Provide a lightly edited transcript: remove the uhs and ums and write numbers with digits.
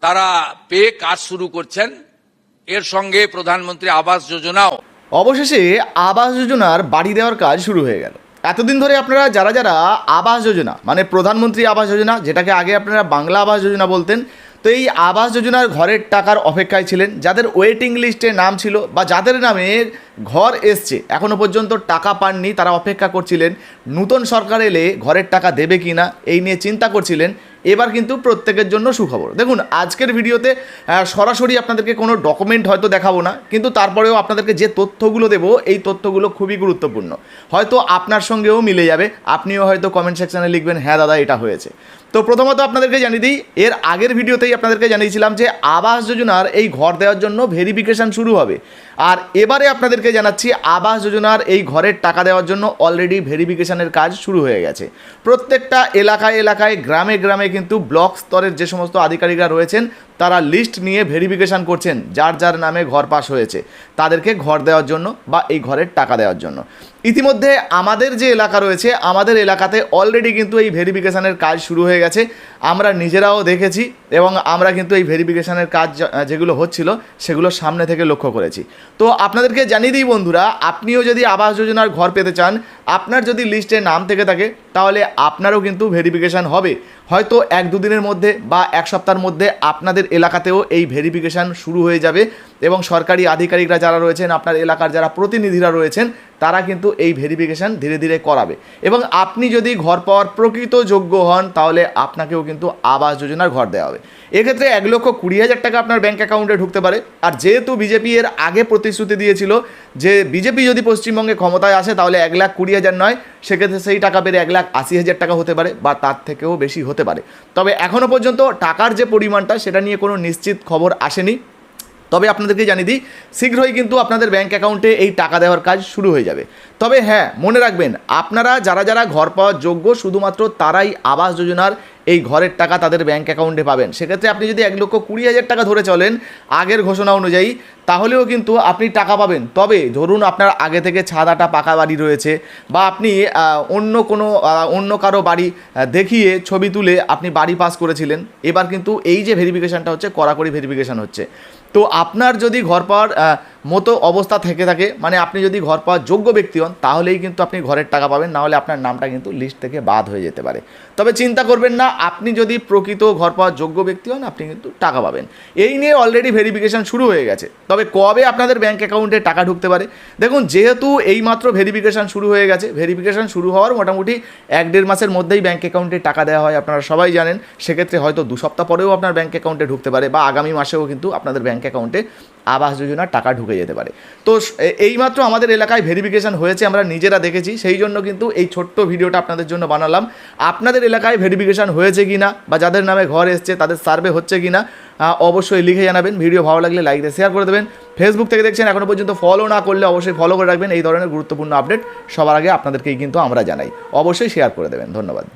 তারা পেয়ে কাজ শুরু করছেন। এর সঙ্গে প্রধানমন্ত্রী আবাস যোজনাও। অবশেষে আবাস যোজনার বাড়ি দেওয়ার কাজ শুরু হয়ে গেল। এতদিন ধরে আপনারা যারা যারা আবাস যোজনা মানে প্রধানমন্ত্রী আবাস যোজনা, যেটাকে আগে আপনারা বাংলা আবাস যোজনা বলতেন, তো এই আবাস যোজনার ঘরের টাকার অপেক্ষায় ছিলেন, যাদের ওয়েটিং লিস্টে নাম ছিল বা যাদের নামে ঘর এসছে এখনও পর্যন্ত টাকা পাননি, তারা অপেক্ষা করছিলেন নূতন সরকার এলে ঘরের টাকা দেবে কি না এই নিয়ে চিন্তা করছিলেন। এবার কিন্তু প্রত্যেকের জন্য সুখবর। দেখুন, আজকের ভিডিওতে সরাসরি আপনাদেরকে কোনো ডকুমেন্ট হয়তো দেখাবো না, কিন্তু তারপরেও আপনাদেরকে যে তথ্যগুলো দেবো এই তথ্যগুলো খুবই গুরুত্বপূর্ণ। হয়তো আপনার সঙ্গেও মিলে যাবে, আপনিও হয়তো কমেন্ট সেকশানে লিখবেন হ্যাঁ দাদা এটা হয়েছে। তো প্রথমত আপনাদেরকে জানিয়ে দিই, এর আগের ভিডিওতেই আপনাদেরকে জানিয়েছিলাম যে আবাস যোজনার এই ঘর দেওয়ার জন্য ভেরিফিকেশান শুরু হবে। আর এবারে আপনাদেরকে জানাচ্ছি আবাস যোজনার এই ঘরের টাকা দেওয়ার জন্য অলরেডি ভেরিফিকেশানের কাজ শুরু হয়ে গেছে। প্রত্যেকটা এলাকায় এলাকায় গ্রামে গ্রামে কিন্তু ব্লক স্তরের যে সমস্ত আধিকারিকরা রয়েছেন তারা লিস্ট নিয়ে ভেরিফিকেশান করছেন যার যার নামে ঘর পাস হয়েছে তাদেরকে ঘর দেওয়ার জন্য বা এই ঘরের টাকা দেওয়ার জন্য। ইতিমধ্যে আমাদের যে এলাকা রয়েছে আমাদের এলাকাতে অলরেডি কিন্তু এই ভেরিফিকেশানের কাজ শুরু হয়ে গেছে। আমরা নিজেরাও দেখেছি এবং আমরা কিন্তু এই ভেরিফিকেশানের কাজ যেগুলো হচ্ছিল সেগুলো সামনে থেকে লক্ষ্য করেছি। তো আপনাদেরকে জানিয়ে দিই বন্ধুরা, আপনিও যদি আবাস যোজনার ঘর পেতে চান, আপনার যদি লিস্টে নাম থেকে থাকে তাহলে আপনারও কিন্তু ভেরিফিকেশান হবে। হয়তো 1-2 দিনের মধ্যে বা এক সপ্তাহের মধ্যে আপনাদের এলাকাতেও এই ভেরিফিকেশান শুরু হয়ে যাবে এবং সরকারি আধিকারিকরা যারা রয়েছেন, আপনার এলাকার যারা প্রতিনিধিরা রয়েছেন, তারা কিন্তু এই ভেরিফিকেশান ধীরে ধীরে করাবে। এবং আপনি যদি ঘর পাওয়ার প্রকৃত যোগ্য হন তাহলে আপনাকেও কিন্তু আবাস যোজনার ঘর দেওয়া হবে। এক্ষেত্রে 1,20,000 টাকা আপনার ব্যাঙ্ক অ্যাকাউন্টে ঢুকতে পারে। আর যেহেতু বিজেপি এর আগে প্রতিশ্রুতি দিয়েছিল যে বিজেপি যদি পশ্চিমবঙ্গে ক্ষমতায় আসে তাহলে 1,20,000 নয়, সেক্ষেত্রে সেই টাকা বেড়ে 1,80,000 টাকা হতে পারে বা তার থেকেও বেশি হতে পারে। তবে এখনও পর্যন্ত টাকার যে পরিমাণটা সেটা নিয়ে কোনো নিশ্চিত খবর আসেনি। তবে আপনাদেরকে জানিয়ে দিই, শীঘ্রই কিন্তু আপনাদের ব্যাঙ্ক অ্যাকাউন্টে এই টাকা দেওয়ার কাজ শুরু হয়ে যাবে। তবে হ্যাঁ, মনে রাখবেন আপনারা যারা যারা ঘর পাওয়ার যোগ্য শুধুমাত্র তারাই আবাস যোজনার এই ঘরের টাকা তাদের ব্যাঙ্ক অ্যাকাউন্টে পাবেন। সেক্ষেত্রে আপনি যদি 1,20,000 টাকা ধরে চলেন আগের ঘোষণা অনুযায়ী, তাহলেও কিন্তু আপনি টাকা পাবেন। তবে ধরুন আপনার আগে থেকে ছাদাটা পাকা বাড়ি রয়েছে বা আপনি অন্য কারো বাড়ি দেখিয়ে ছবি তুলে আপনি বাড়ি পাস করেছিলেন, এবার কিন্তু এই যে ভেরিফিকেশানটা হচ্ছে কড়াকড়ি ভেরিফিকেশান হচ্ছে। তো আপনার যদি ঘর পাওয়ার মতো অবস্থা থেকে থাকে, মানে আপনি যদি ঘর পাওয়ার যোগ্য ব্যক্তি হন, তাহলেই কিন্তু আপনি ঘরের টাকা পাবেন, নাহলে আপনার নামটা কিন্তু লিস্ট থেকে বাদ হয়ে যেতে পারে। তবে চিন্তা করবেন না, আপনি যদি প্রকৃত ঘর পাওয়ার যোগ্য ব্যক্তি হন আপনি কিন্তু টাকা পাবেন। এই নিয়ে অলরেডি ভেরিফিকেশান শুরু হয়ে গেছে। তবে কবে আপনাদের ব্যাঙ্ক অ্যাকাউন্টে টাকা ঢুকতে পারে, দেখুন যেহেতু এইমাত্র ভেরিফিকেশান শুরু হয়ে গেছে, ভেরিফিকেশান শুরু হওয়ার মোটামুটি 1-1.5 মাসের মধ্যেই ব্যাঙ্ক অ্যাকাউন্টে টাকা দেওয়া হয়, আপনারা সবাই জানেন। সেক্ষেত্রে হয়তো 2 সপ্তাহ পরেও আপনার ব্যাঙ্ক অ্যাকাউন্টে ঢুকতে পারে বা আগামী মাসেও কিন্তু আপনাদের ব্যাঙ্ক অ্যাকাউন্টে আবাস যোজনার টাকা ঢুকে যেতে পারে। তো এইমাত্র আমাদের এলাকায় ভেরিফিকেশান হয়েছে, আমরা নিজেরা দেখেছি, সেই জন্য কিন্তু এই ছোট্ট ভিডিওটা আপনাদের জন্য বানালাম। আপনাদের এলাকায় ভেরিফিকেশান হয়েছে কি না বা যাদের নামে ঘর এসছে তাদের সার্ভে হচ্ছে কি না অবশ্যই লিখে জানাবেন। ভিডিও ভালো লাগলে লাইক দিয়ে শেয়ার করে দেবেন। ফেসবুক থেকে দেখছেন, এখনও পর্যন্ত ফলো না করলে অবশ্যই ফলো করে রাখবেন। এই ধরনের গুরুত্বপূর্ণ আপডেট সবার আগে আপনাদেরকেই কিন্তু আমরা জানাই, অবশ্যই শেয়ার করে দেবেন। ধন্যবাদ।